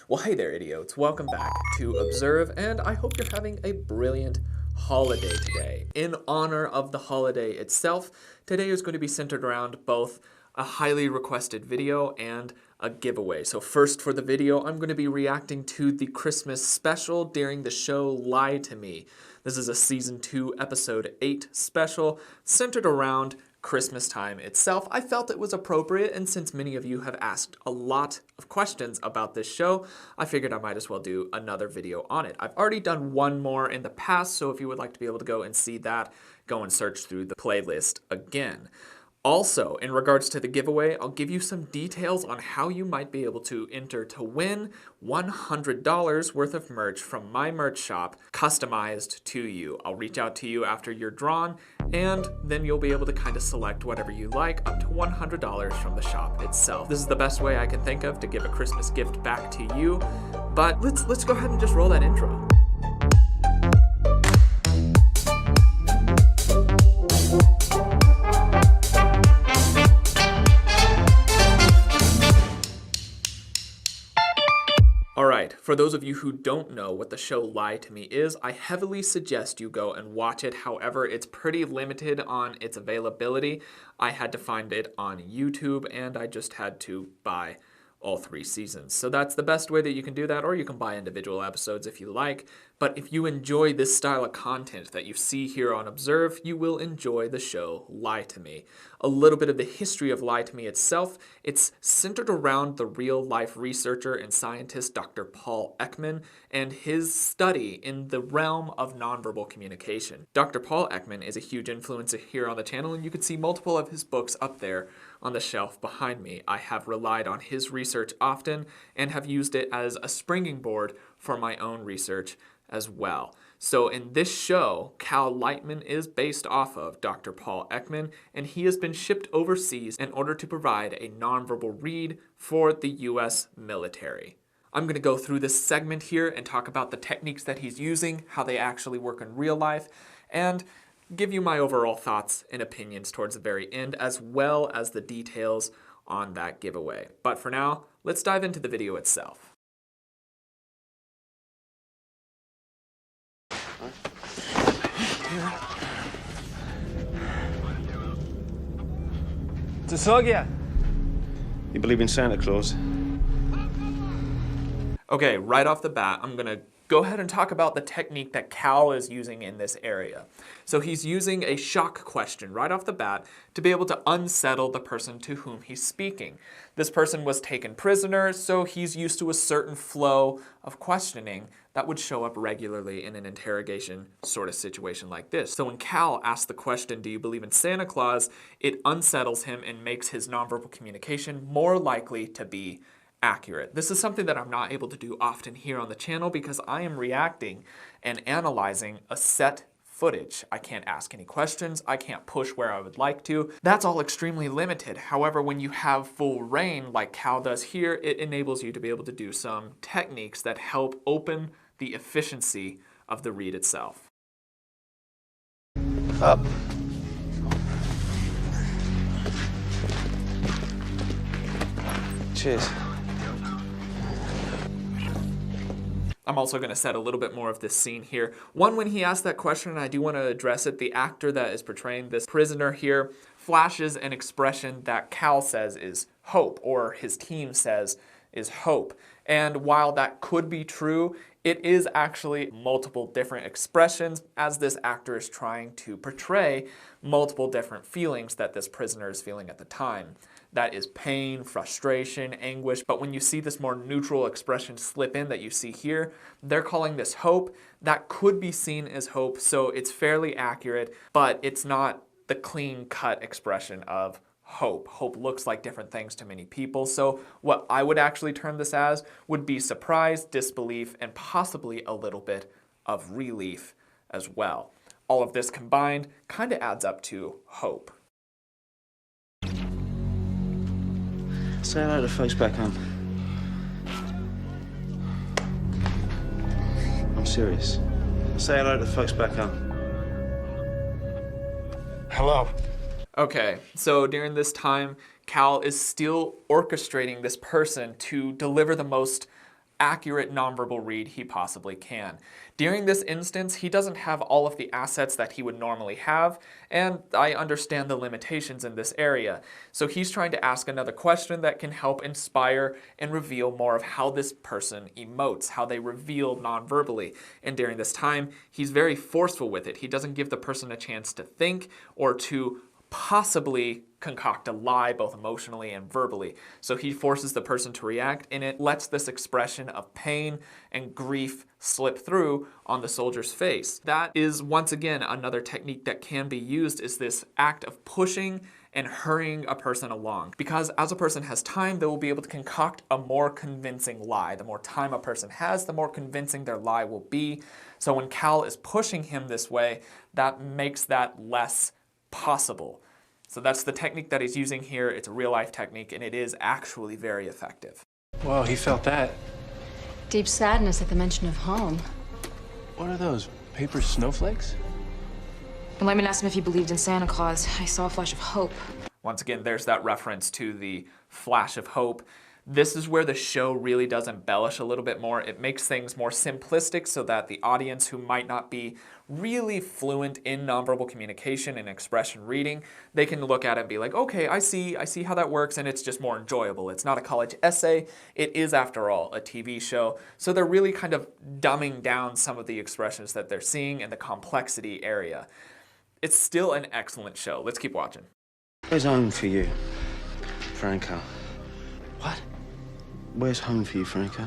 Well, hey there, idiots. Welcome back to Observe, and I hope you're having a brilliant holiday today. In honor of the holiday itself, today is going to be centered around both a highly requested video and a giveaway. So first, for the video, I'm going to be reacting to the Christmas special during the show Lie to Me. This is a Season 2, Episode 8 special centered around Christmas time itself. I felt it was appropriate, and since many of you have asked a lot of questions about this show, I figured I might as well do another video on it. I've already done one more in the past, so if you would like to be able to go and see that, go and search through the playlist again. Also, in regards to the giveaway, I'll give you some details on how you might be able to enter to win $100 worth of merch from my merch shop, customized to you. I'll reach out to you after you're drawn, and then you'll be able to kind of select whatever you like, up to $100 from the shop itself. This is the best way I can think of to give a Christmas gift back to you, but let's go ahead and just roll that intro. Alright, for those of you who don't know what the show Lie to Me is, I heavily suggest you go and watch it. However, it's pretty limited on its availability. I had to find it on YouTube, and I just had to buy all 3 seasons. So that's the best way that you can do that, or you can buy individual episodes if you like. But if you enjoy this style of content that you see here on Observe, you will enjoy the show Lie to Me. A little bit of the history of Lie to Me itself, it's centered around the real-life researcher and scientist Dr. Paul Ekman and his study in the realm of nonverbal communication. Dr. Paul Ekman is a huge influencer here on the channel, and you can see multiple of his books up there on the shelf behind me. I have relied on his research often and have used it as a springing board for my own research as well. So in this show, Cal Lightman is based off of Dr. Paul Ekman, and he has been shipped overseas in order to provide a nonverbal read for the US military. I'm going to go through this segment here and talk about the techniques that he's using, how they actually work in real life, and give you my overall thoughts and opinions towards the very end, as well as the details on that giveaway. But for now, let's dive into the video itself. You believe in Santa Claus? Okay, right off the bat, I'm gonna go ahead and talk about the technique that Cal is using in this area. So he's using a shock question right off the bat to be able to unsettle the person to whom he's speaking. This person was taken prisoner, so he's used to a certain flow of questioning that would show up regularly in an interrogation sort of situation like this. So when Cal asks the question, do you believe in Santa Claus, it unsettles him and makes his nonverbal communication more likely to be accurate. This is something that I'm not able to do often here on the channel because I am reacting and analyzing a set footage. I can't ask any questions, I can't push where I would like to. That's all extremely limited. However, when you have full reign like Cal does here, it enables you to be able to do some techniques that help open the efficiency of the read itself. Up. Cheers. I'm also going to set a little bit more of this scene here. One, when he asked that question, and I do want to address it, the actor that is portraying this prisoner here flashes an expression that Cal says is hope, or his team says is hope. And while that could be true, it is actually multiple different expressions as this actor is trying to portray multiple different feelings that this prisoner is feeling at the time. That is pain, frustration, anguish, but when you see this more neutral expression slip in that you see here, they're calling this hope. That could be seen as hope, so it's fairly accurate, but it's not the clean-cut expression of hope. Hope looks like different things to many people, so what I would actually term this as would be surprise, disbelief, and possibly a little bit of relief as well. All of this combined kind of adds up to hope. Say hello to folks back home. I'm serious. Say hello to the folks back home. Hello. Okay, so during this time, Cal is still orchestrating this person to deliver the most accurate nonverbal read he possibly can. During this instance, he doesn't have all of the assets that he would normally have, and I understand the limitations in this area. So he's trying to ask another question that can help inspire and reveal more of how this person emotes, how they reveal nonverbally. And during this time, he's very forceful with it. He doesn't give the person a chance to think or to possibly concoct a lie both emotionally and verbally. So he forces the person to react, and it lets this expression of pain and grief slip through on the soldier's face. That is, once again, another technique that can be used, is this act of pushing and hurrying a person along. Because as a person has time, they will be able to concoct a more convincing lie. The more time a person has, the more convincing their lie will be. So when Cal is pushing him this way, that makes that less possible. So that's the technique that he's using here. It's a real-life technique, and it is actually very effective. Well, he felt that. Deep sadness at the mention of home. What are those, paper snowflakes? When Lightman asked him if he believed in Santa Claus, I saw a flash of hope. Once again, there's that reference to the flash of hope. This is where the show really does embellish a little bit more. It makes things more simplistic so that the audience who might not be really fluent in nonverbal communication and expression reading, they can look at it and be like, okay, I see how that works, and it's just more enjoyable. It's not a college essay. It is, after all, a TV show. So they're really kind of dumbing down some of the expressions that they're seeing in the complexity area. It's still an excellent show. Let's keep watching. Where's home for you, Franco? What? Where's home for you, Franco?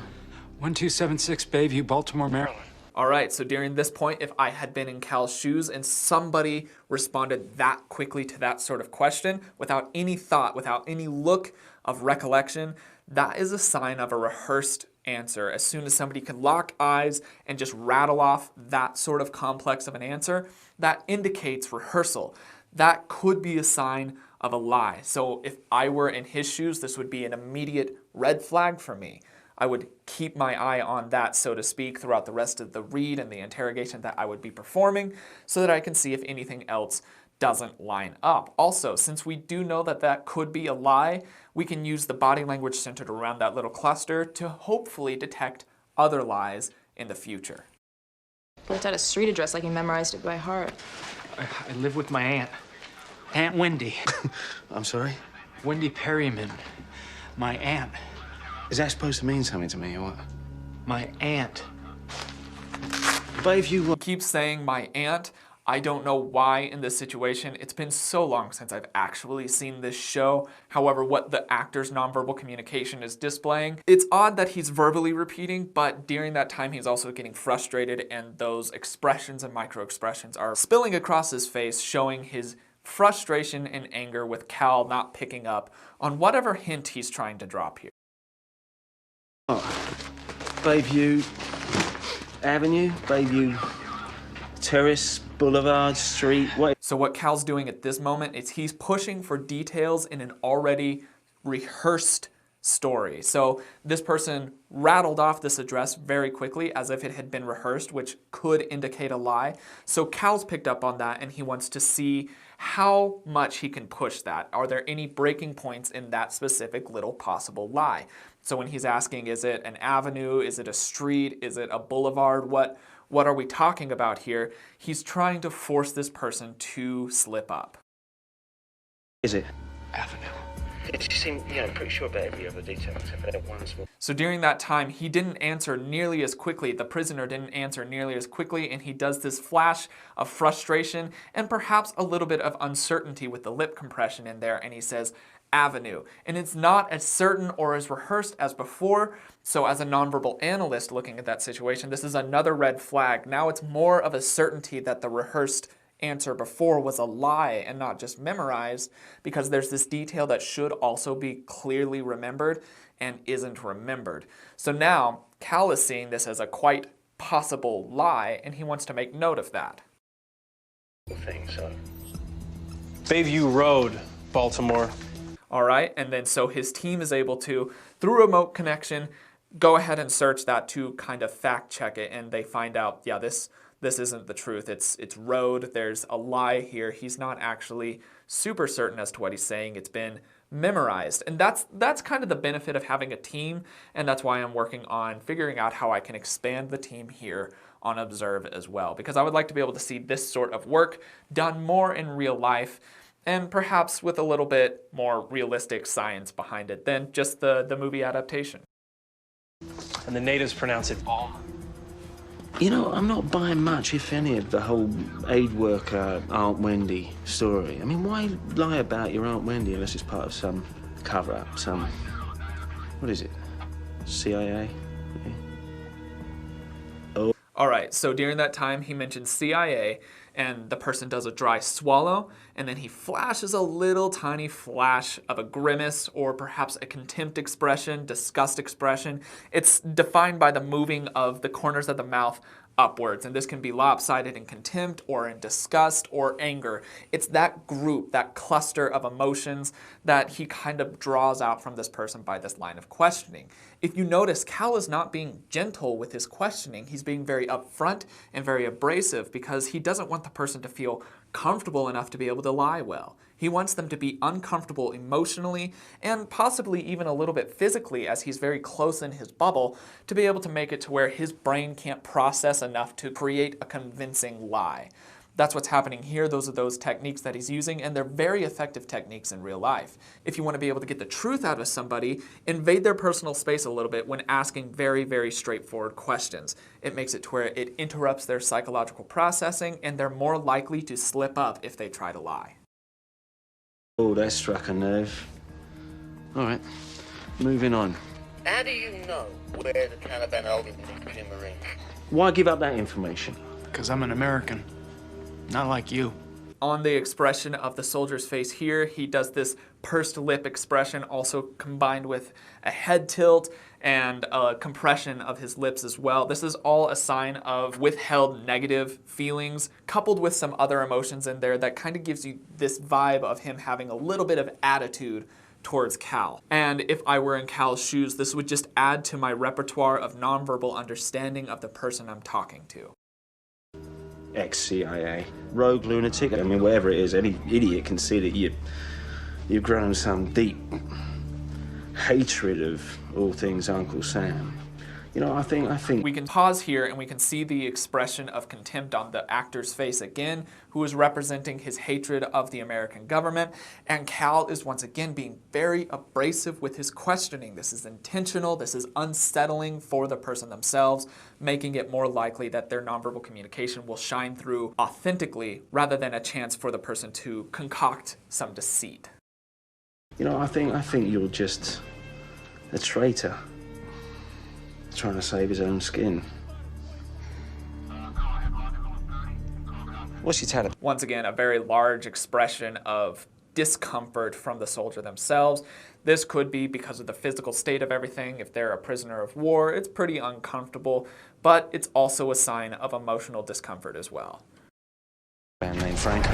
1276 Bayview, Baltimore, Maryland. All right, so during this point, if I had been in Cal's shoes and somebody responded that quickly to that sort of question, without any thought, without any look of recollection, that is a sign of a rehearsed answer. As soon as somebody can lock eyes and just rattle off that sort of complex of an answer, that indicates rehearsal. That could be a sign of a lie. So if I were in his shoes, this would be an immediate red flag for me. I would keep my eye on that, so to speak, throughout the rest of the read and the interrogation that I would be performing, so that I can see if anything else doesn't line up. Also, since we do know that that could be a lie, we can use the body language centered around that little cluster to hopefully detect other lies in the future. Left out a street address like he memorized it by heart. I live with my aunt. Aunt Wendy. I'm sorry? Wendy Perryman. My aunt. Is that supposed to mean something to me, or what? My aunt. But if you... Keep saying my aunt. I don't know why in this situation. It's been so long since I've actually seen this show. However, what the actor's nonverbal communication is displaying, it's odd that he's verbally repeating, but during that time he's also getting frustrated, and those expressions and micro-expressions are spilling across his face, showing his frustration and anger with Cal not picking up on whatever hint he's trying to drop here. Oh. Bayview Avenue, Bayview Terrace, Boulevard, Street, what? So what Cal's doing at this moment is he's pushing for details in an already rehearsed story. So this person rattled off this address very quickly as if it had been rehearsed, which could indicate a lie. So Cal's picked up on that, and he wants to see how much he can push that. Are there any breaking points in that specific little possible lie? So when he's asking, is it an avenue? Is it a street? Is it a boulevard? What are we talking about here? He's trying to force this person to slip up. Is it? Avenue. It just seemed, I'm pretty sure about every other detail except for that one small... So during that time, he didn't answer nearly as quickly. The prisoner didn't answer nearly as quickly, and he does this flash of frustration and perhaps a little bit of uncertainty with the lip compression in there, and he says, avenue. And it's not as certain or as rehearsed as before. So as a nonverbal analyst looking at that situation, this is another red flag. Now it's more of a certainty that the rehearsed answer before was a lie and not just memorized, because there's this detail that should also be clearly remembered and isn't remembered. So now Cal is seeing this as a quite possible lie, and he wants to make note of that. thing, so... Bayview Road, Baltimore. All right, and then so his team is able to, through remote connection, go ahead and search that to kind of fact check it, and they find out, yeah, this isn't the truth. It's road. There's a lie here. He's not actually super certain as to what he's saying. It's been memorized. And that's kind of the benefit of having a team, and that's why I'm working on figuring out how I can expand the team here on Observe as well, because I would like to be able to see this sort of work done more in real life, and perhaps with a little bit more realistic science behind it than just the movie adaptation. And the natives pronounce it all. You know, I'm not buying much, if any, of the whole aid worker Aunt Wendy story. I mean, why lie about your Aunt Wendy unless it's part of some cover-up, some... what is it? CIA? Yeah. Oh. All right, so during that time, he mentioned CIA, and the person does a dry swallow, and then he flashes a little tiny flash of a grimace or perhaps a contempt expression, disgust expression. It's defined by the moving of the corners of the mouth upwards, and this can be lopsided in contempt or in disgust or anger. It's that group, that cluster of emotions that he kind of draws out from this person by this line of questioning. If you notice, Cal is not being gentle with his questioning. He's being very upfront and very abrasive because he doesn't want the person to feel comfortable enough to be able to lie well. He wants them to be uncomfortable emotionally and possibly even a little bit physically, as he's very close in his bubble, to be able to make it to where his brain can't process enough to create a convincing lie. That's what's happening here. Those are those techniques that he's using, and they're very effective techniques in real life. If you want to be able to get the truth out of somebody, invade their personal space a little bit when asking very, very straightforward questions. It makes it to where it interrupts their psychological processing, and they're more likely to slip up if they try to lie. Oh, that struck a nerve. All right, moving on. How do you know where the Taliban are holding the nuclear Marines? Why give up that information? Because I'm an American. Not like you. On the expression of the soldier's face here, he does this pursed lip expression, also combined with a head tilt and a compression of his lips as well. This is all a sign of withheld negative feelings, coupled with some other emotions in there that kind of gives you this vibe of him having a little bit of attitude towards Cal. And if I were in Cal's shoes, this would just add to my repertoire of nonverbal understanding of the person I'm talking to. Ex-CIA, rogue lunatic. I mean, whatever it is, any idiot can see that you've grown some deep hatred of all things Uncle Sam. You know, I think we can pause here and we can see the expression of contempt on the actor's face again, who is representing his hatred of the American government. And Cal is once again being very abrasive with his questioning. This is intentional, this is unsettling for the person themselves, making it more likely that their nonverbal communication will shine through authentically rather than a chance for the person to concoct some deceit. You know, I think you're just a traitor trying to save his own skin. What's your talent? Once again, a very large expression of discomfort from the soldier themselves. This could be because of the physical state of everything. If they're a prisoner of war, it's pretty uncomfortable, but it's also a sign of emotional discomfort as well. Man named Franco.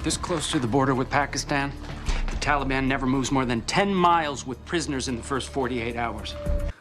This close to the border with Pakistan, the Taliban never moves more than 10 miles with prisoners in the first 48 hours.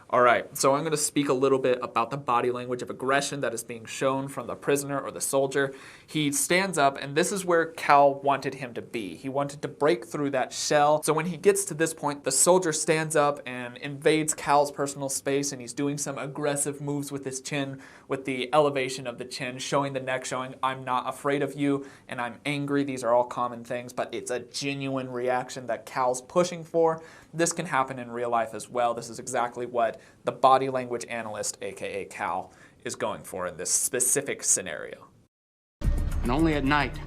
All right, so I'm going to speak a little bit about the body language of aggression that is being shown from the prisoner or the soldier. He stands up, and this is where Cal wanted him to be. He wanted to break through that shell. So when he gets to this point, the soldier stands up and invades Cal's personal space, and he's doing some aggressive moves with his chin, with the elevation of the chin, showing the neck, showing I'm not afraid of you, and I'm angry. These are all common things, but it's a genuine reaction that Cal's pushing for. This can happen in real life as well. This is exactly what the body language analyst, aka Cal, is going for in this specific scenario. And only at night.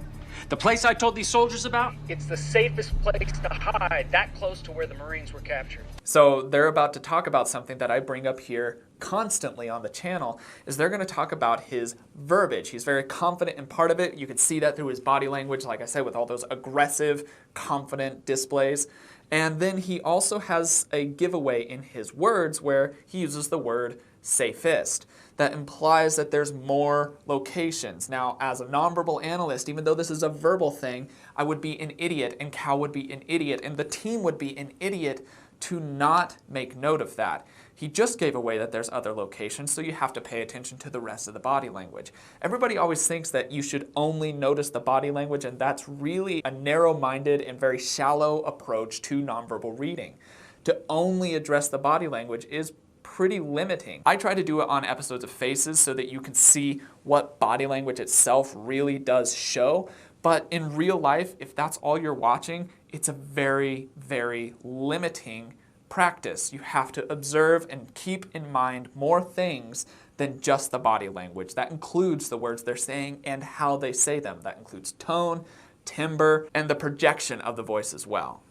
The place I told these soldiers about? It's the safest place to hide, that close to where the Marines were captured. So they're about to talk about something that I bring up here constantly on the channel, is they're going to talk about his verbiage. He's very confident in part of it. You can see that through his body language, like I said, with all those aggressive, confident displays. And then he also has a giveaway in his words where he uses the word safest. That implies that there's more locations. Now, as a nonverbal analyst, even though this is a verbal thing, I would be an idiot, and Cal would be an idiot, and the team would be an idiot to not make note of that. He just gave away that there's other locations, so you have to pay attention to the rest of the body language. Everybody always thinks that you should only notice the body language, and that's really a narrow-minded and very shallow approach to nonverbal reading. To only address the body language is pretty limiting. I try to do it on episodes of Faces so that you can see what body language itself really does show, but in real life, if that's all you're watching, it's a very, very limiting practice. You have to observe and keep in mind more things than just the body language. That includes the words they're saying and how they say them. That includes tone, timbre, and the projection of the voice as well.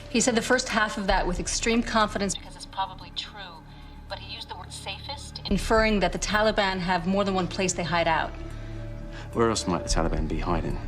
He said the first half of that with extreme confidence because it's probably true, but he used the word safest, inferring that the Taliban have more than one place they hide out. Where else might the Taliban be hiding?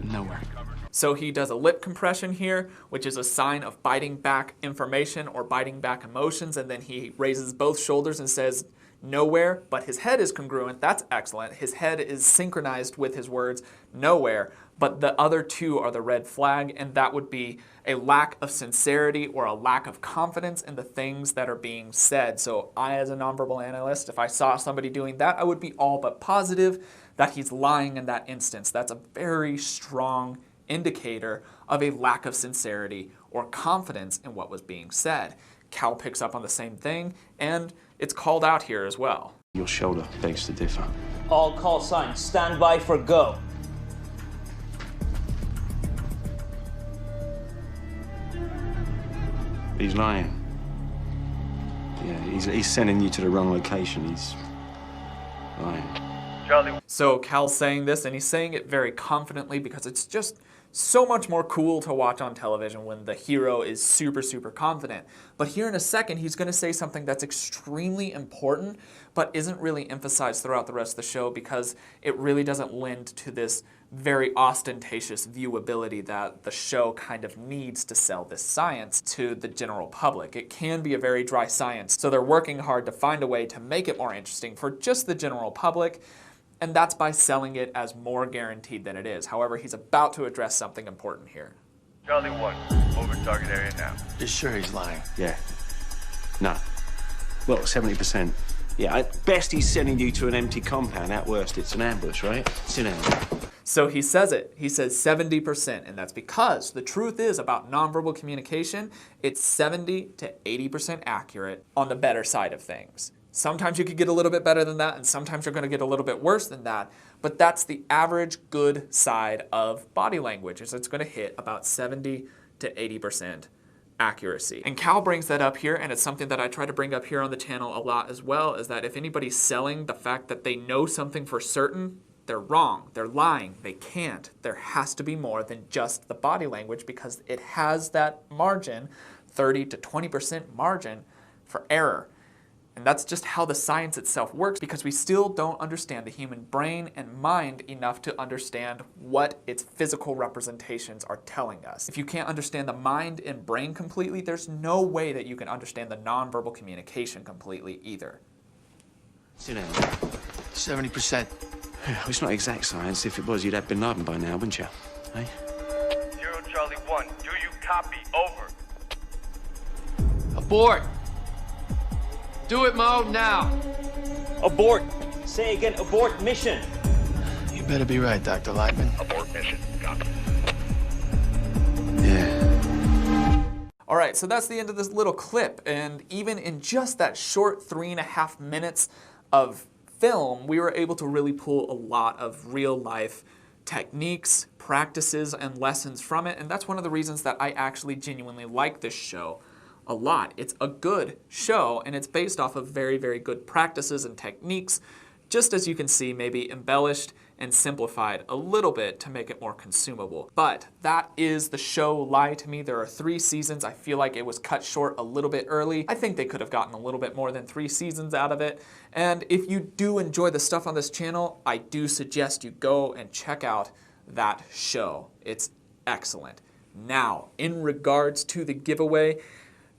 Nowhere. So he does a lip compression here, which is a sign of biting back information or biting back emotions, and then he raises both shoulders and says nowhere, but his head is congruent. That's excellent. His head is synchronized with his words nowhere, but the other two are the red flag, and that would be a lack of sincerity or a lack of confidence in the things that are being said. So I, as a nonverbal analyst, if I saw somebody doing that, I would be all but positive that he's lying in that instance. That's a very strong indicator of a lack of sincerity or confidence in what was being said. Cal picks up on the same thing, and it's called out here as well. Your shoulder begs to differ. All call signs, stand by for go. He's lying. Yeah, he's sending you to the wrong location. He's lying. So Cal's saying this, and he's saying it very confidently because it's just so much more cool to watch on television when the hero is super, super confident. But here in a second, he's going to say something that's extremely important, but isn't really emphasized throughout the rest of the show because it really doesn't lend to this very ostentatious viewability that the show kind of needs to sell this science to the general public. It can be a very dry science, so they're working hard to find a way to make it more interesting for just the general public, and that's by selling it as more guaranteed than it is. However, he's about to address something important here. Charlie 1, over target area now. You're sure he's lying? Yeah. No. Well, 70%. Yeah, at best he's sending you to an empty compound. At worst, it's an ambush, right? Sit down. So he says it. He says 70%, and that's because the truth is about nonverbal communication, it's 70 to 80% accurate on the better side of things. Sometimes you could get a little bit better than that, and sometimes you're going to get a little bit worse than that, but that's the average good side of body language, is it's going to hit about 70 to 80% accuracy. And Cal brings that up here, and it's something that I try to bring up here on the channel a lot as well, is that if anybody's selling the fact that they know something for certain, they're wrong, they're lying, they can't. There has to be more than just the body language because it has that margin, 30 to 20% margin for error. And that's just how the science itself works because we still don't understand the human brain and mind enough to understand what its physical representations are telling us. If you can't understand the mind and brain completely, there's no way that you can understand the nonverbal communication completely either. Sit down. 70%. Well, it's not exact science. If it was, you'd have Bin Laden by now, wouldn't you? Hey? 0 Charlie 1, do you copy? Over. Abort! Do it, Mo, now! Abort. Say again, abort mission. You better be right, Dr. Lightman. Abort mission. Copy. Yeah. All right, so that's the end of this little clip, and even in just that short 3.5 minutes of film, we were able to really pull a lot of real life techniques, practices, and lessons from it, and that's one of the reasons that I actually genuinely like this show a lot. It's a good show, and it's based off of very, very good practices and techniques, just as you can see, maybe embellished and simplified a little bit to make it more consumable. But that is the show Lie to Me. There are 3 seasons. I feel like it was cut short a little bit early. I think they could have gotten a little bit more than 3 seasons out of it. And if you do enjoy the stuff on this channel, I do suggest you go and check out that show. It's excellent. Now, in regards to the giveaway,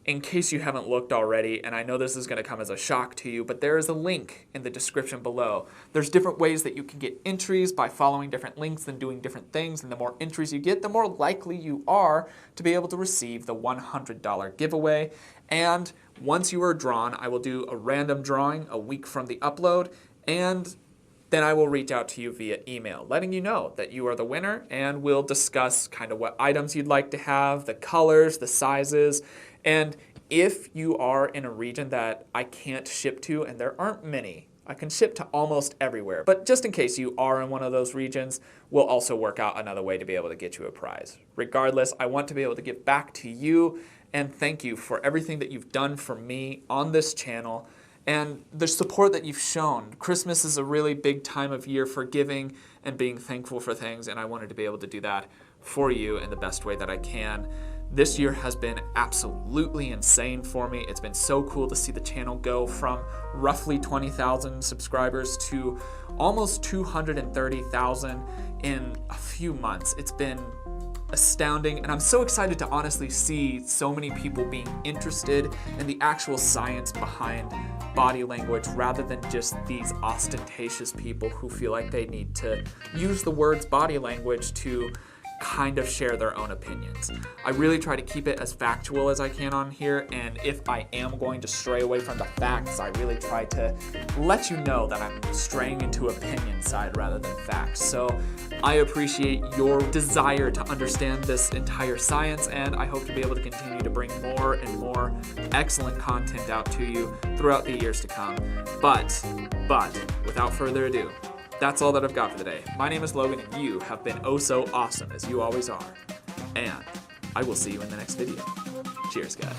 in case you haven't looked already, and I know this is going to come as a shock to you, but there is a link in the description below. There's different ways that you can get entries by following different links and doing different things, and the more entries you get, the more likely you are to be able to receive the $100 giveaway. And once you are drawn, I will do a random drawing a week from the upload, and then I will reach out to you via email, letting you know that you are the winner, and we'll discuss kind of what items you'd like to have, the colors, the sizes, and if you are in a region that I can't ship to, and there aren't many, I can ship to almost everywhere, but just in case you are in one of those regions, we'll also work out another way to be able to get you a prize. Regardless, I want to be able to give back to you, and thank you for everything that you've done for me on this channel, and the support that you've shown. Christmas is a really big time of year for giving and being thankful for things, and I wanted to be able to do that for you in the best way that I can. This year has been absolutely insane for me. It's been so cool to see the channel go from roughly 20,000 subscribers to almost 230,000 in a few months. It's been astounding, and I'm so excited to honestly see so many people being interested in the actual science behind body language rather than just these ostentatious people who feel like they need to use the words body language to kind of share their own opinions. I really try to keep it as factual as I can on here, and if I am going to stray away from the facts, I really try to let you know that I'm straying into opinion side rather than facts. So I appreciate your desire to understand this entire science, and I hope to be able to continue to bring more and more excellent content out to you throughout the years to come. But without further ado, that's all that I've got for today. My name is Logan, and you have been oh so awesome, as you always are. And I will see you in the next video. Cheers, guys.